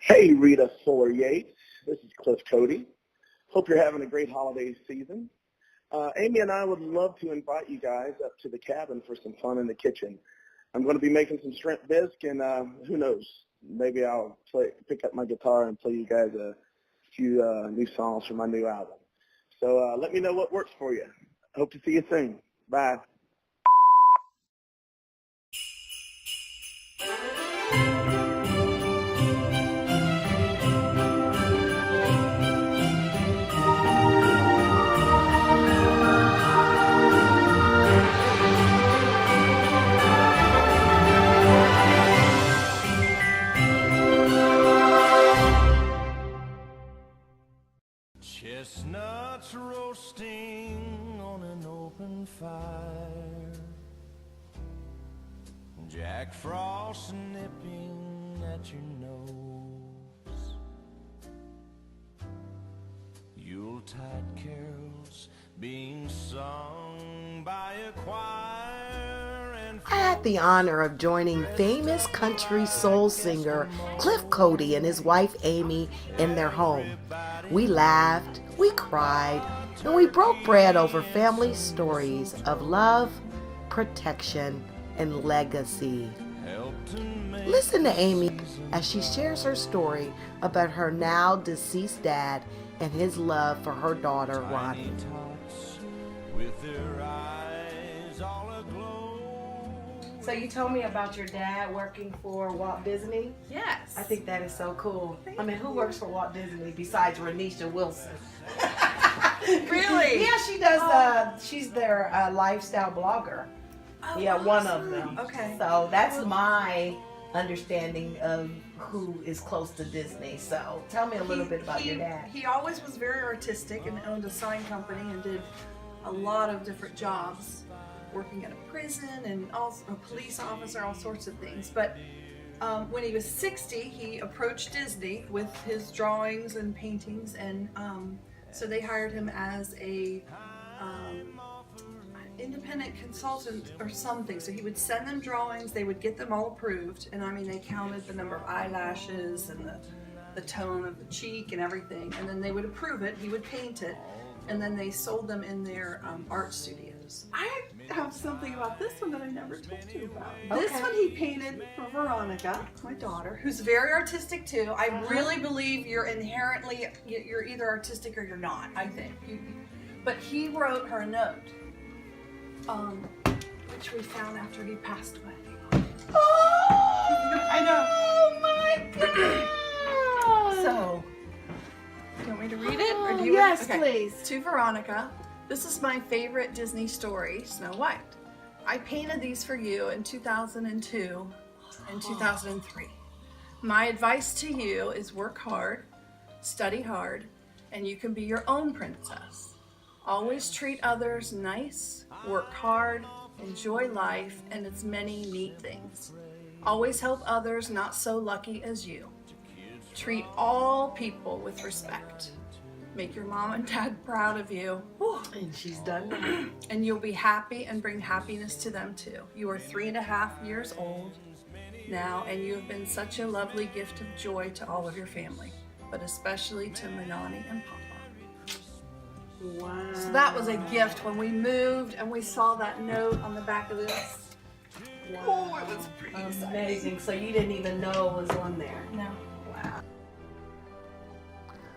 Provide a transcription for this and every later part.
Hey, Rita Fuller-Yates. This is Cody. Hope you're having a great holiday season. Amy and I would love to invite you guys up to the cabin for some fun in the kitchen. I'm going to be making some shrimp bisque, and who knows, maybe I'll pick up my guitar and play you guys a few new songs from my new album. So let me know what works for you. Hope to see you soon. Bye. Chestnuts roasting on an open fire, Jack Frost nipping at your nose, Yuletide carols being sung by a choir, and I had the honor of joining famous country soul singer Cliff Cody and his wife Amy in their home. We laughed, we cried, and we broke bread over family stories of love, protection, and legacy. Listen to Amy as she shares her story about her now deceased dad and his love for her daughter Ronnie. with their eyes all aglow. So you told me about your dad working for Walt Disney? Yes. I think that is so cool. I mean, who works for Walt Disney besides Renisha Wilson? Really? Yeah, she does. She's their lifestyle blogger. Oh, Yeah, one of awesome. them. Okay. So that's my understanding of who is close to Disney. So tell me a little bit about your dad. He always was very artistic and owned a sign company and did a lot of different jobs, working at a prison and also a police officer, all sorts of things. But when he was 60, he approached Disney with his drawings and paintings, and so they hired him as a independent consultant or something. So he would send them drawings, they would get them all approved, and I mean they counted the number of eyelashes and the tone of the cheek and everything, and then they would approve it, he would paint it, and then they sold them in their art studios. I have something about this one that I never told you about. Okay. This one he painted for Veronica, my daughter. Who's very artistic too. I really believe you're inherently, you're either artistic or you're not, I think. But he wrote her a note, which we found after he passed away. Oh, I know. Oh my God! So, do you want me to read it? Or do you Yes, okay. please. To Veronica, this is my favorite Disney story, Snow White. I painted these for you in 2002 and 2003. My advice to you is work hard, study hard, and you can be your own princess. Always treat others nice, work hard, enjoy life and its many neat things. Always help others not so lucky as you. Treat all people with respect. Make your mom and dad proud of you. Whew. And she's done that. And you'll be happy and bring happiness to them too. You are 3.5 years old now, and you have been such a lovely gift of joy to all of your family, but especially to Manani and Papa. Wow. So that was a gift when we moved and we saw that note on the back of this. Oh, it was pretty Amazing. So you didn't even know it was on there. No. Wow.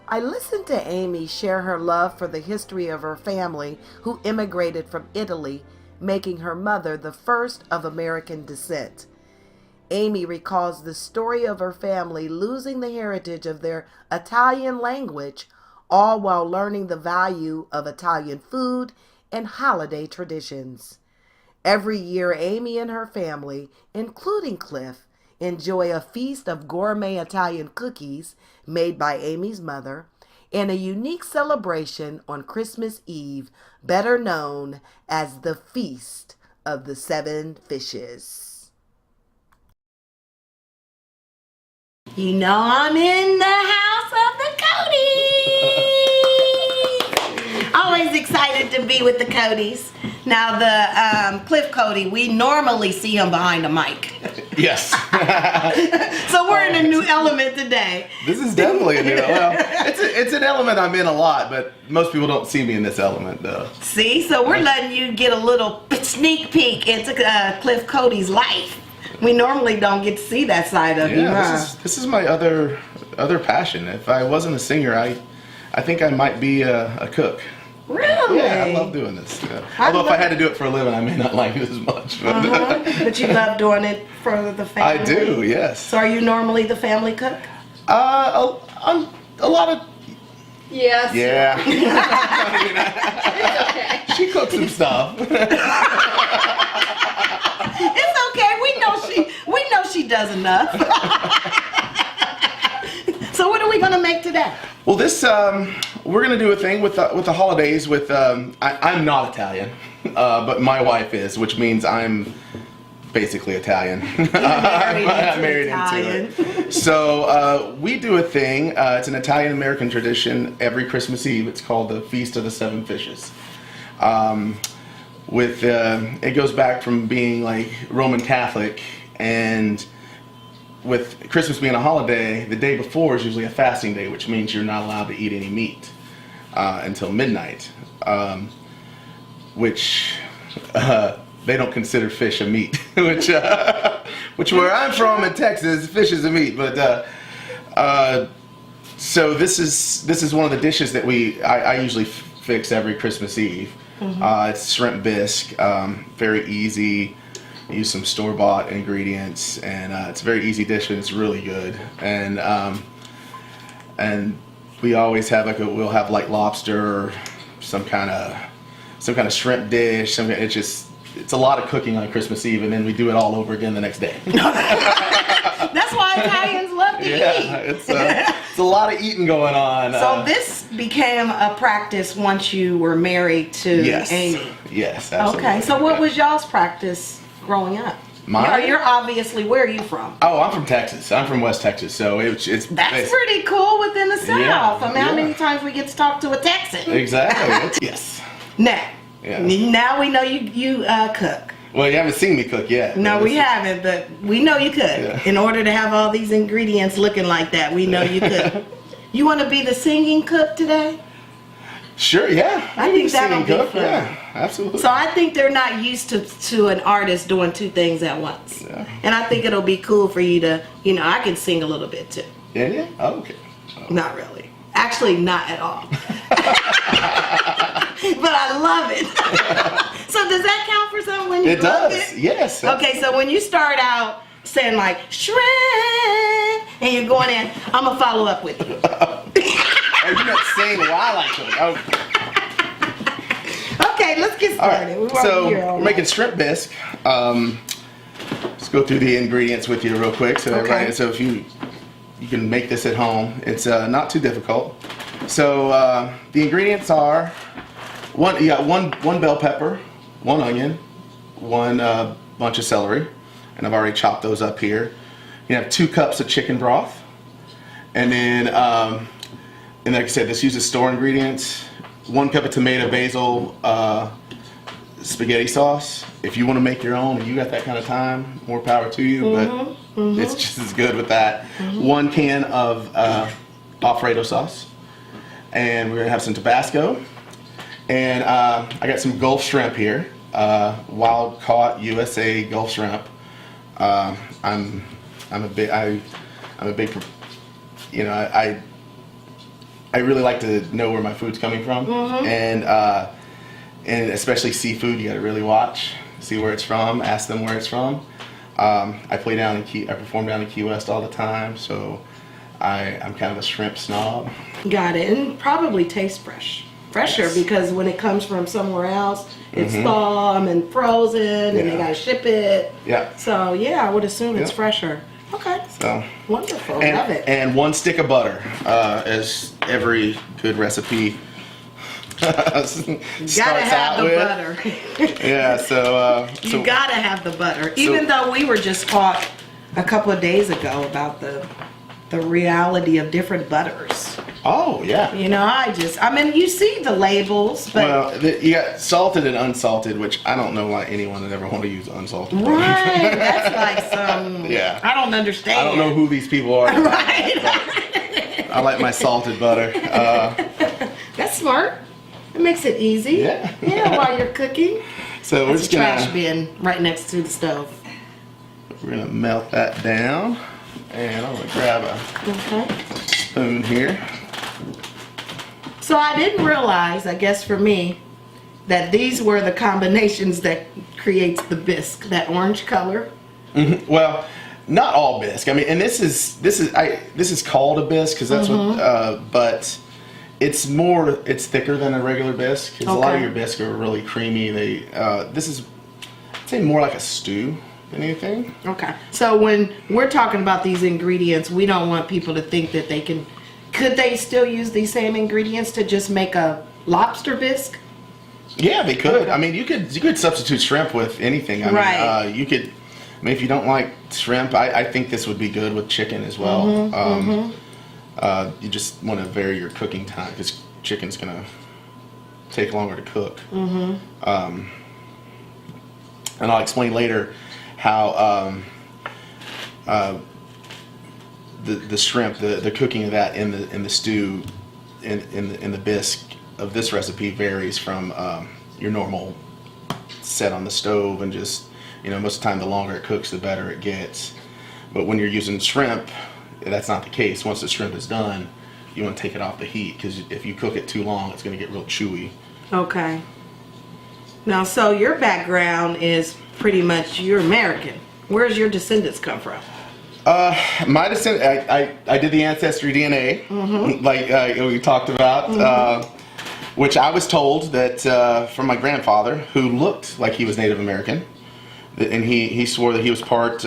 I listened to Amy share her love for the history of her family who immigrated from Italy, making her mother the first of American descent. Amy recalls the story of her family losing the heritage of their Italian language, all while learning the value of Italian food and holiday traditions. Every year, Amy and her family, including Cliff, enjoy a feast of gourmet Italian cookies made by Amy's mother and a unique celebration on Christmas Eve, better known as the Feast of the Seven Fishes. You know I'm in the house of the Codys. Always excited to be with the Codys. Now the Cliff Cody, we normally see him behind the mic. Yes. So we're in a new element today. This is definitely a new well, it's an element I'm in a lot, but most people don't see me in this element though. See, so we're letting you get a little sneak peek into Cliff Cody's life. We normally don't get to see that side of you, huh? This is my other passion. If I wasn't a singer, I think I might be a cook. Really? Yeah, I love doing this. Yeah. Although if I had to do it for a living, I may not like it as much. But, But you love doing it for the family? I do, yes. So are you normally the family cook? I'm a lot of... Yes. Yeah. It's okay. She cooks some stuff. It's okay. We know she does enough. So what are we gonna make today? Well, this we're gonna do a thing with the holidays. With I'm not Italian, but my wife is, which means I'm basically Italian. I'm married into it. So we do a thing. It's an Italian American tradition. Every Christmas Eve, it's called the Feast of the Seven Fishes. It goes back from being like Roman Catholic, and with Christmas being a holiday, the day before is usually a fasting day, which means you're not allowed to eat any meat until midnight, which they don't consider fish a meat, which where I'm from in Texas, fish is a meat. But so this is one of the dishes that I usually fix every Christmas Eve. It's shrimp bisque, very easy. Use some store-bought ingredients, and it's a very easy dish, and it's really good. And we always have we'll have like lobster, or some kind of shrimp dish. It's a lot of cooking on Christmas Eve, and then we do it all over again the next day. That's why Italians love to eat. It's a lot of eating going on. So this became a practice once you were married to Amy. Yes, absolutely. Okay, so what was y'all's practice growing up? Mine? You're obviously, where are you from? Oh, I'm from Texas. I'm from West Texas, so it's That's pretty cool within the South. Yeah, I mean, how many times we get to talk to a Texan? Exactly. Yes. Now, Yeah. now we know you cook. Well, you haven't seen me cook yet. No, we haven't, but we know you cook. Yeah. In order to have all these ingredients looking like that, we know you cook. You want to be the singing cook today? Sure, yeah. I think that'll be fun. Yeah, absolutely. So I think they're not used to an artist doing two things at once. Yeah. And I think it'll be cool for you to, I can sing a little bit too. Yeah? Oh, okay. Oh. Not really. Actually, not at all. But I love it. So does that count for something when you It love does, it? yes. Okay, so when you start out saying like, shred, and you're going in, I'm going to follow up with you. Oh, you're not saying while I cook. Oh. Okay, let's get started. All right. So we're making shrimp bisque. Let's go through the ingredients with you real quick. So everybody, so if you can make this at home, it's not too difficult. So the ingredients are one bell pepper, one onion, one bunch of celery, and I've already chopped those up here. You have 2 cups of chicken broth, and then and like I said, this uses store ingredients. 1 cup of tomato basil spaghetti sauce. If you want to make your own and you got that kind of time, more power to you, but it's just as good with that. 1 can of Alfredo sauce, and we're gonna have some Tabasco, and I got some Gulf shrimp here, wild caught USA Gulf shrimp. I'm a big I really like to know where my food's coming from, and especially seafood, you got to really watch, see where it's from, ask them where it's from. I perform down in Key West all the time, so I'm kind of a shrimp snob. Got it, and probably tastes fresher, because when it comes from somewhere else, it's thawed and frozen, and they gotta ship it. Yeah. So yeah, I would assume it's fresher. Okay. So wonderful, love it. And 1 stick of butter, as every good recipe starts Gotta have out the with. butter. Yeah. So You gotta have the butter. Even though we were just taught a couple of days ago about the reality of different butters. Oh, yeah. You know, I mean, you see the labels, but... Well, you got salted and unsalted, which I don't know why anyone would ever want to use unsalted butter. Right, that's like some... Yeah. I don't understand. I don't know who these people are. Right. I like my salted butter. That's smart. It makes it easy. Yeah. Yeah, while you're cooking. So we're There's just a gonna trash bin right next to the stove. we're gonna melt that down, and I'm gonna grab a Okay. spoon here. So I didn't realize, I guess for me, that these were the combinations that creates the bisque, that orange color. Well, not all bisque. I mean, and this is called a bisque because that's what. But it's thicker than a regular bisque. Because a lot of your bisque are really creamy. This is, I'd say, more like a stew than anything. Okay. So when we're talking about these ingredients, we don't want people to think that they can. Could they still use these same ingredients to just make a lobster bisque? Yeah, they could. I mean, you could substitute shrimp with anything. I Right. mean, you could. I mean, if you don't like shrimp, I think this would be good with chicken as well. You just want to vary your cooking time because chicken's gonna take longer to cook. And I'll explain later how the shrimp, the cooking of that in the stew, in the bisque of this recipe varies from your normal set on the stove, and just, you know, most of the time the longer it cooks the better it gets. But when you're using shrimp, that's not the case. Once the shrimp is done, you want to take it off the heat, because if you cook it too long, it's going to get real chewy. Okay. Now, so your background is pretty much, you're American. Where's your descendants come from? My descent, I did the ancestry DNA, like we talked about, which I was told that from my grandfather, who looked like he was Native American, and he swore that he was part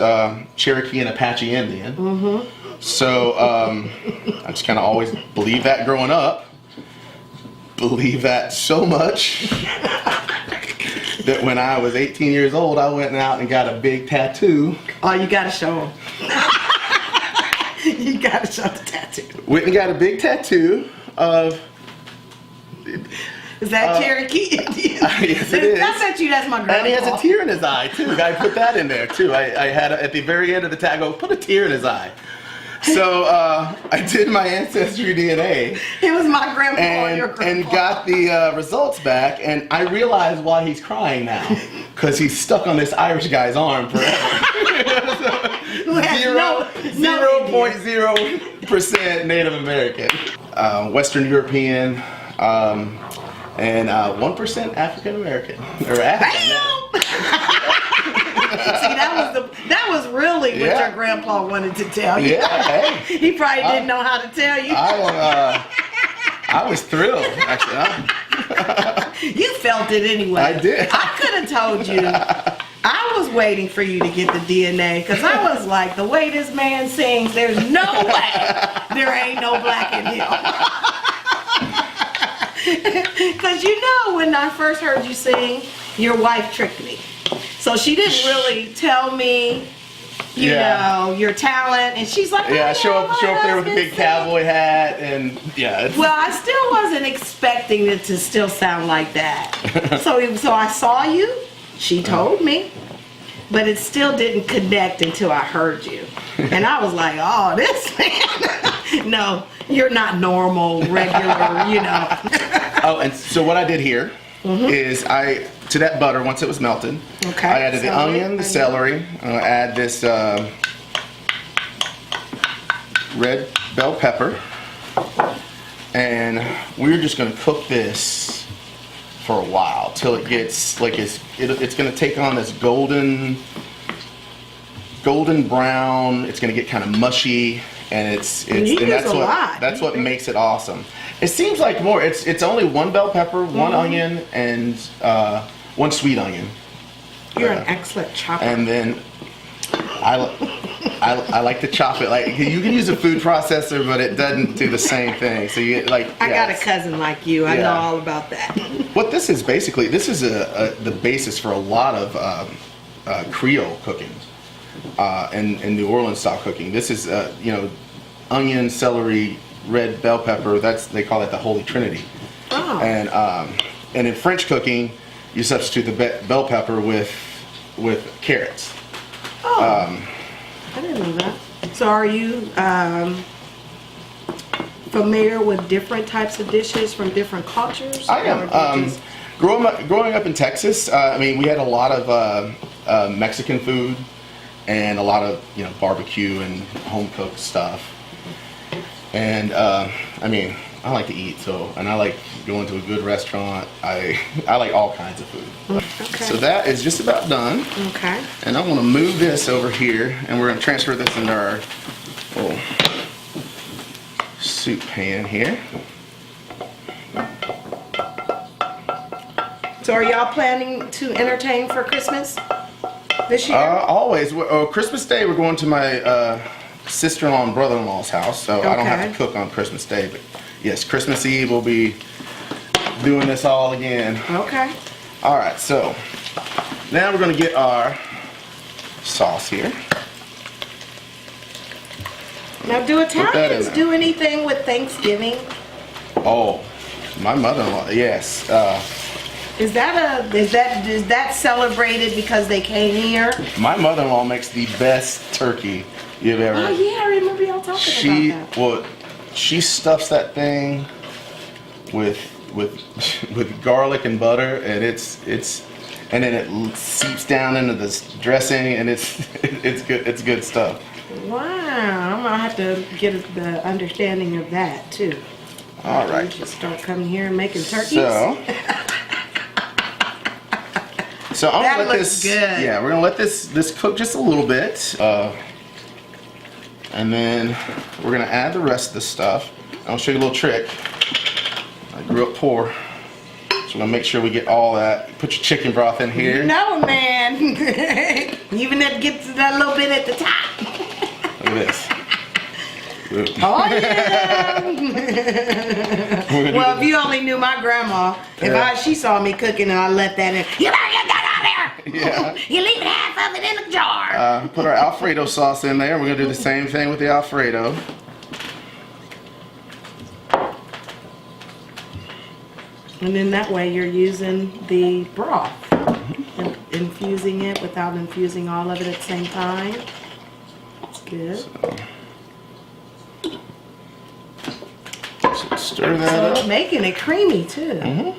Cherokee and Apache Indian. So I just kind of always believed that growing up. Believed that so much that when I was 18 years old, I went out and got a big tattoo. Oh, you gotta show them. You gotta show the tattoo. Went and got a big tattoo of... Is that Cherokee Indian? Yes, it is. I bet you that's my grandpa. And he has a tear in his eye, too. I put that in there, too. I had, at the very end of the tag, put a tear in his eye. So I did my ancestry DNA. It was my grandpa and your grandpa. And got the results back, and I realized why he's crying now. Because he's stuck on this Irish guy's arm forever. 0.0% Native American. Western European, and 1% African American. Or African. See, that was really what your grandpa wanted to tell you. Yeah, hey. He probably didn't know how to tell you. I was thrilled, actually. You felt it anyway. I did. I could have told you. I was waiting for you to get the DNA, because I was like, the way this man sings, there's no way there ain't no black in him. Because you know, when I first heard you sing, your wife tricked me. So she didn't really tell me, you know, your talent, and she's like, show up there with a big cowboy hat, and well, I still wasn't expecting it to still sound like that. So I saw you. She told me, but it still didn't connect until I heard you, and I was like, oh, this man. No, you're not normal, regular, you know. Oh, and so what I did here is to that butter, once it was melted, I added the onion, the celery, add this red bell pepper, and we're just going to cook this for a while till it gets like it's going to take on this golden brown. It's going to get kind of mushy, and that's what makes it awesome. It seems like more. It's only one bell pepper, one onion, and one sweet onion. You're an excellent chopper. And then I like to chop it. Like, you can use a food processor, but it doesn't do the same thing. So you like. I got a cousin like you. I know all about that. What this is basically, this is the basis for a lot of Creole cooking and New Orleans style cooking. This is onion, celery, red bell pepper. They call it the Holy Trinity. Oh. And in French cooking, you substitute the bell pepper with carrots. Oh. I didn't know that. So are you familiar with different types of dishes from different cultures? I am. Growing up in Texas, I mean, we had a lot of Mexican food and a lot of barbecue and home cooked stuff. And I mean, I like to eat, and I like going to a good restaurant. I like all kinds of food. Okay. So that is just about done. Okay. And I want to move this over here, and we're going to transfer this into our little soup pan here. So are y'all planning to entertain for Christmas this year? Always. Christmas Day, we're going to my sister-in-law and brother-in-law's house, so I don't have to cook on Christmas Day. But yes, Christmas Eve we'll be doing this all again. Okay. All right, so now we're going to get our sauce here. Now, do Italians do anything with Thanksgiving? Oh, my mother-in-law, yes. Is that celebrated because they came here? My mother-in-law makes the best turkey you've ever. Oh yeah, I remember y'all talking about that. Well, she stuffs that thing with garlic and butter, and and then it seeps down into this dressing, and it's good. It's good stuff. Wow, I'm gonna have to get the understanding of that too. All right. You just start coming here and making turkeys. So I'm gonna let this. Good. Yeah, we're gonna let this cook just a little bit, and then we're gonna add the rest of the stuff. I'll show you a little trick. I grew up poor, so we're gonna make sure we get all that. Put your chicken broth in here. No, man. You even have to get to that little bit at the top. Look at this. Oh yeah. Well, if you only knew my grandma, she saw me cooking and I let that in. You better get that out there. Yeah. You leave half of it in the jar. Put our Alfredo sauce in there. We're gonna do the same thing with the Alfredo. And then that way you're using the broth, and infusing it without infusing all of it at the same time. That's good. So stir that up. Making it creamy too. Mm-hmm.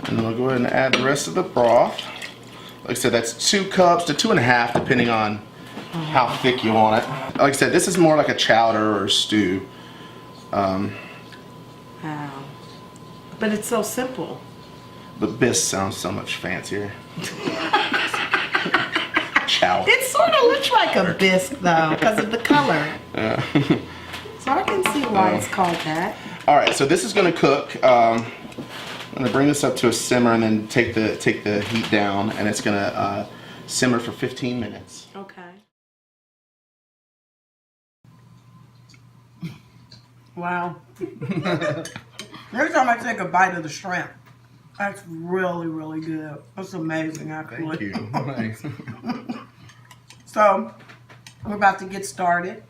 And then we'll go ahead and add the rest of the broth. Like I said, that's 2 cups to 2.5, depending on how thick you want it. Like I said, this is more like a chowder or a stew. Wow. But it's so simple. But bisque sounds so much fancier. Chowder. It sort of looks like a bisque though, because of the color. Yeah. So I can see why it's called that. All right, so this is going to cook. I'm going to bring this up to a simmer and then take the heat down, and it's going to simmer for 15 minutes. Okay. Wow. Every time I take a bite of the shrimp, that's really, really good. That's amazing, actually. Thank you. Nice. So, we're about to get started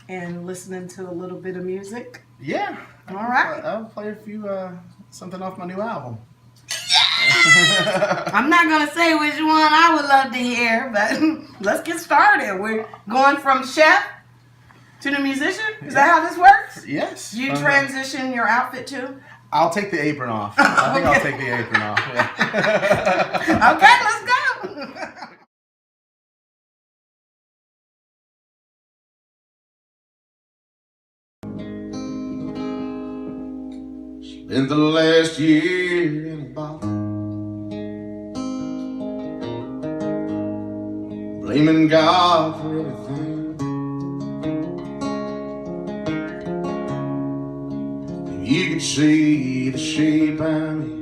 and listening to a little bit of music. Yeah. All right. I'll play a few something off my new album. I'm not going to say which one I would love to hear, but let's get started. We're going from chef to the musician? Is that how this works? Yes. Do you transition your outfit too? I'll take the apron off. I think I'll take the apron off. Yeah. Okay, let's go. Spent the last year in a bottle, blaming God for everything. If you could see the shape I'm in,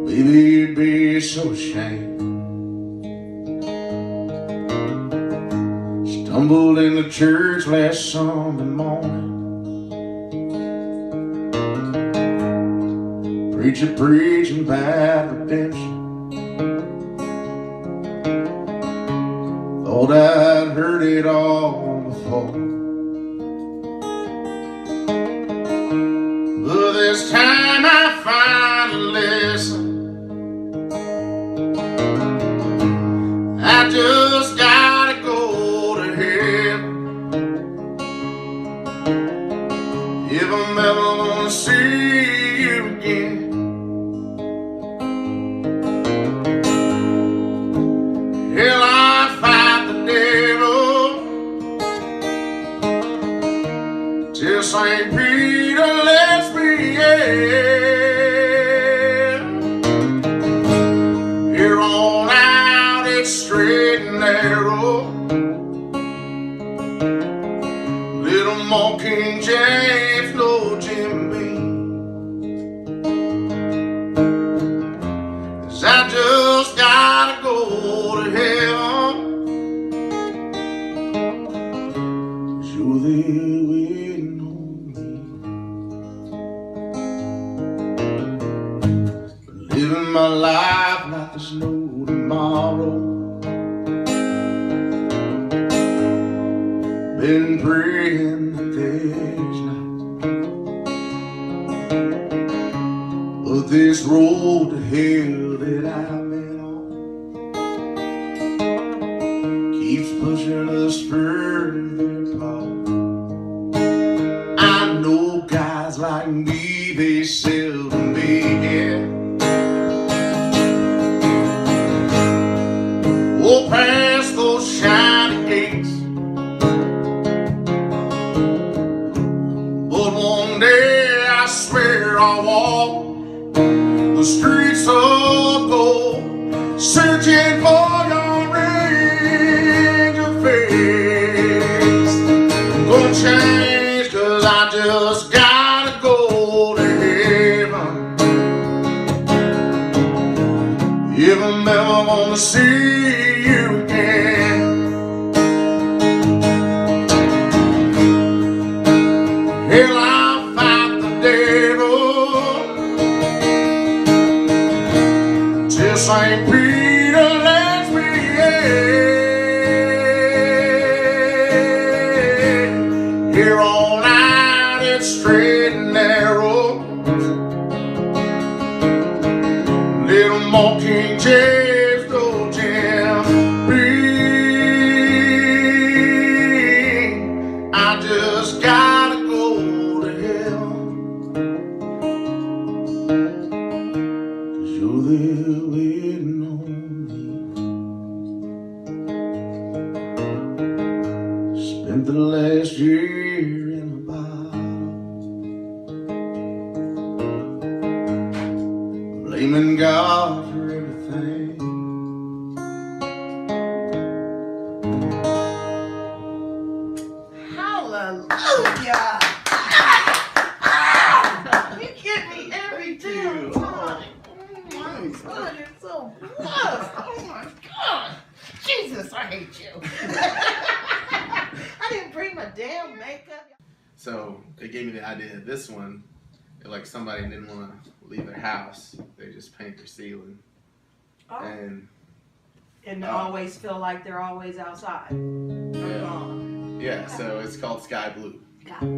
baby, you'd be so ashamed. Stumbled into church last Sunday morning, preacher preaching about redemption. Thought Thought I'd heard it all before, but this time I finally listened. I just gotta go to heaven if I'm ever gonna see you again. Hell, I fight the devil till St. Peter lets me in. Here on out, it's straight and narrow. Little more King James, no Jim Beam. 'Cause I just gotta go to heaven. 'Cause you're there waiting on me. Living my life like there's no tomorrow. Been praying that there's not, but this road to hell that I've been on keeps pushing us further apart. I know guys like me, they seldom make it. Oh, past those shiny gates. But one day I swear I'll walk the streets of gold, searching for your angel face. I'm gonna change 'cause I just gotta go to heaven if I'm ever gonna see you again. Hell, I'll fight the devil till St. Peter lets me in. Here on out, it's straight and narrow. Little more King James, no Jim Beam. I just gotta go to hell, 'cause you're there waiting on me. Spent the last year in a bottle, blaming God for everything. Hallelujah! You get me every damn time. Oh my God, you're so blessed. Oh my God. Jesus, I hate you. I didn't bring my damn makeup. So it gave me the idea of this one. If like somebody didn't want to leave their house, they just paint their ceiling. Oh. And And always feel like they're always outside. yeah, so it's called Sky Blue. Got it.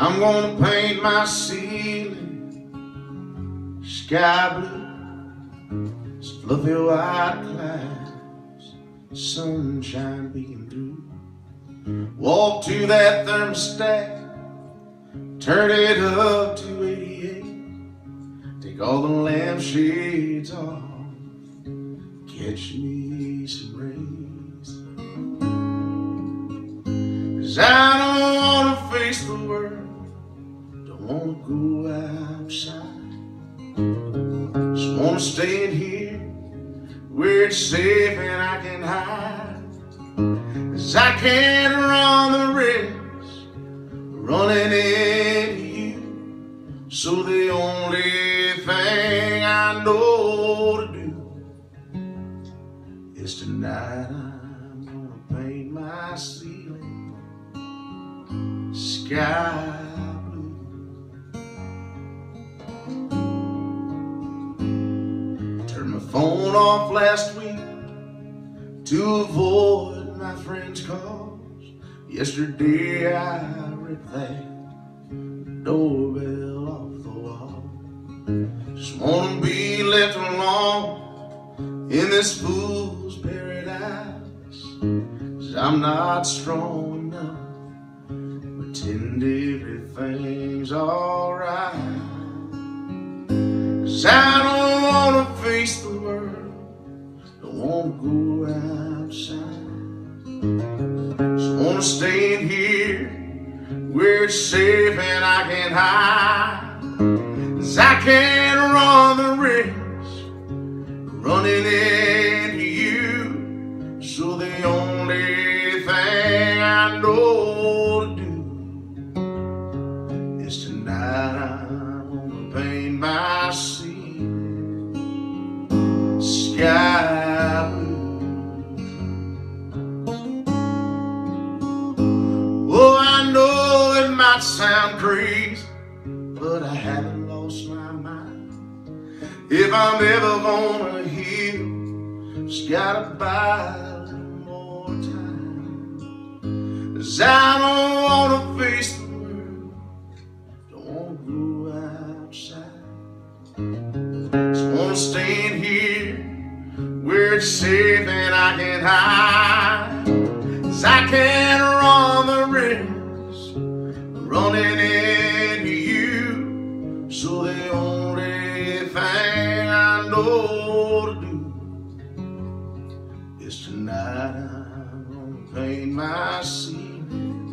I'm gonna paint my ceiling sky blue. It's fluffy white clouds, sunshine beating through. Walk to that thermostat, turn it up to 88. Take all the lampshades off, catch me some rays. 'Cause I don't wanna face the world, don't wanna go outside. Just wanna stay in here where it's safe and I can hide. 'Cause I can't run the risk running into you. So the only thing I know to do is tonight I'm gonna paint my ceiling sky blue. Turned my phone off last week to avoid my friends' calls. Yesterday I ripped that doorbell off the wall. Just wanna be left alone in this fool's paradise, 'cause I'm not strong enough to pretend everything's alright. 'Cause I don't wanna face the world, don't wanna go outside. Just wanna stay in here where it's safe and I can hide. 'Cause I can't run the risk running into you. So the only thing I know to do is tonight I'm gonna paint my ceiling sky blue. Oh, I know it might sound crazy, but I haven't lost my mind. If I'm ever gonna heal, just gotta buy a little more time. 'Cause I don't wanna face the world, don't wanna go outside. Just wanna stay in here where it's safe and I can hide. 'Cause I can't run the risk running into you. So the only thing I know to do is tonight I'm gonna paint my ceiling.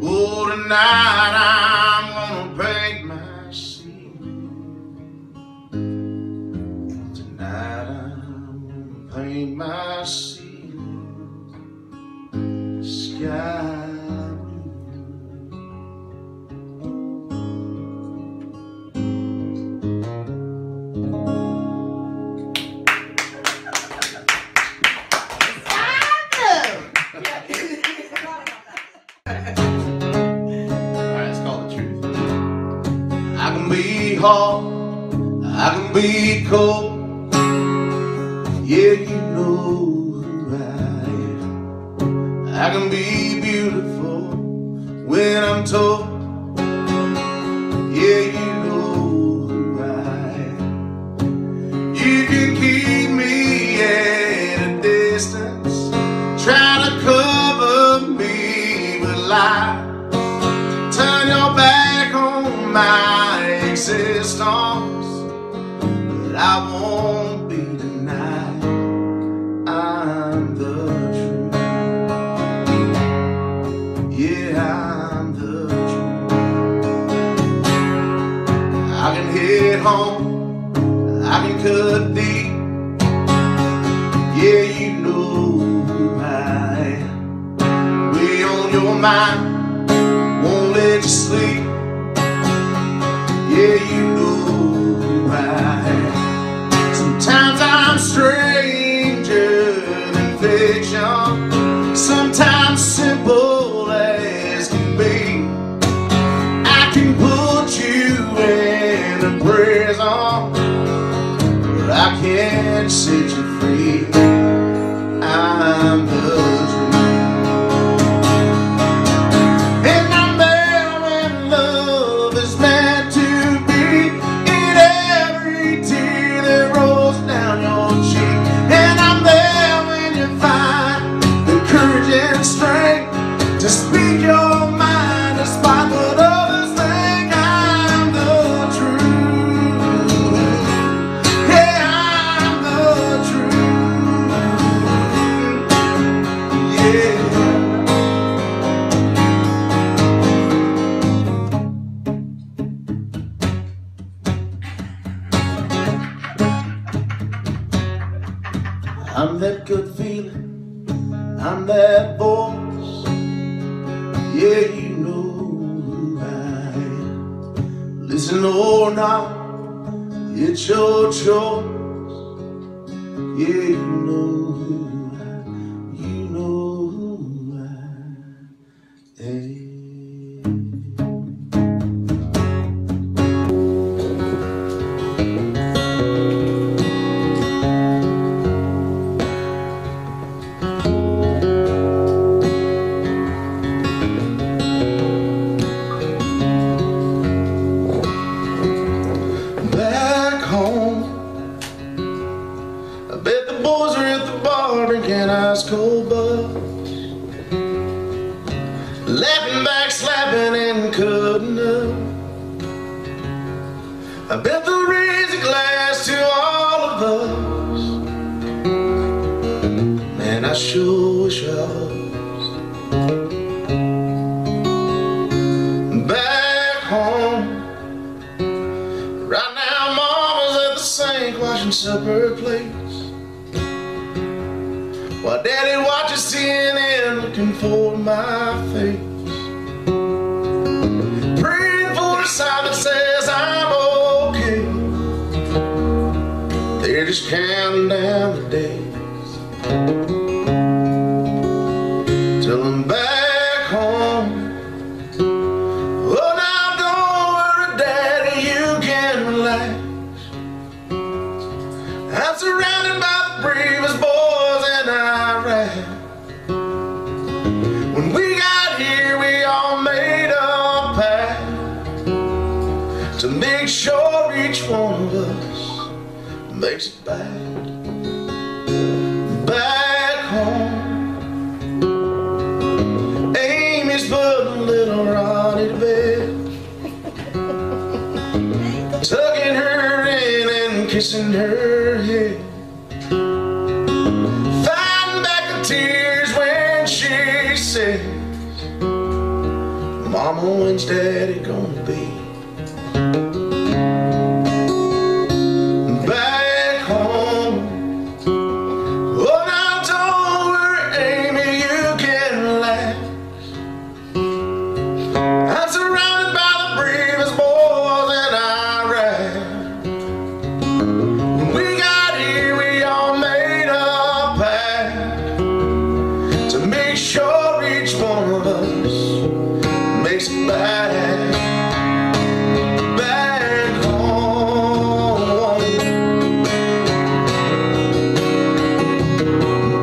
Oh, tonight I'm gonna paint my ceiling. Tonight I'm gonna paint my ceiling sky. Hard, I can be cold. Yeah, you know who I am. I can be beautiful when I'm told. Yeah, you know who I am. You can keep me at a distance, try to cover me with lies, turn your back on my existence, but I won't be denied. I'm the truth. Yeah, I'm the truth. I can hit home, I can cut deep. Yeah, you know who I am. We on your mind, won't let you sleep. Yeah, you know who I am. Sometimes I'm stranger than fiction, sometimes simple as can be. I can put you in a prison, but I can't set you free. I'm the truth. And I'm there when love is meant to be, in every tear that rolls down your cheek. And I'm there when you find the courage and strength to speak your mind despite what others think. I'm the truth. Yeah, I'm the truth. Yeah. I'm that good feeling, I'm that voice. Yeah, you know who I am. Listen or not, it's your choice. Yeah, you know who I am. I bet the boys are at the bar drinking ice cold bucks, laughing back, slapping and cutting up. I bet they'll raise a glass to all of us. Man, I sure wish I was back home. Right now, Mama's at the sink washing supper plates, while Daddy watches CNN looking for my face, praying for a sign that says I'm okay. They're just counting down the days till I'm back home. Oh, now don't worry, Daddy, you can relax. I'm surrounded by the bravest boys in Iraq. When we got here, we all made a pact to make sure each one of us makes it back home. Amy's putting little Ronnie to bed, tucking her in and kissing her head, fighting back the tears when she says, Mama, when's Daddy gonna be back home? Oh, now don't worry, Amy, you can relax. I'm surrounded by the bravest boys in Iraq. When we got here, we all made a pact to make sure each one of us makes it back home.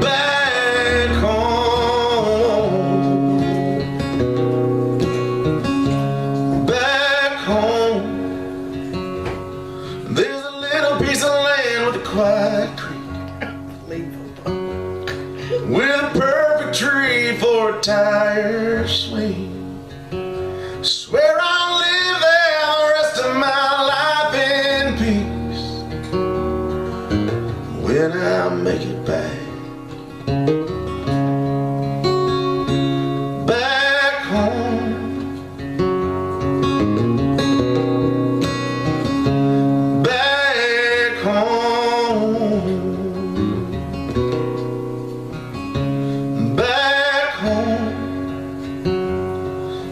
Back home. Back home. There's a little piece of land with a quiet creek, with a perfect tree for a tire swing. Swear I'll live there the rest of my life in peace when I make it back. Back home. Back home. Back home.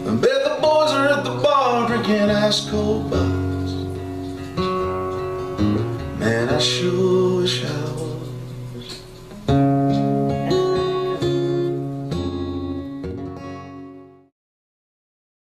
I bet the boys are at the bar drinking ice cold bucks. Man, I sure wish I was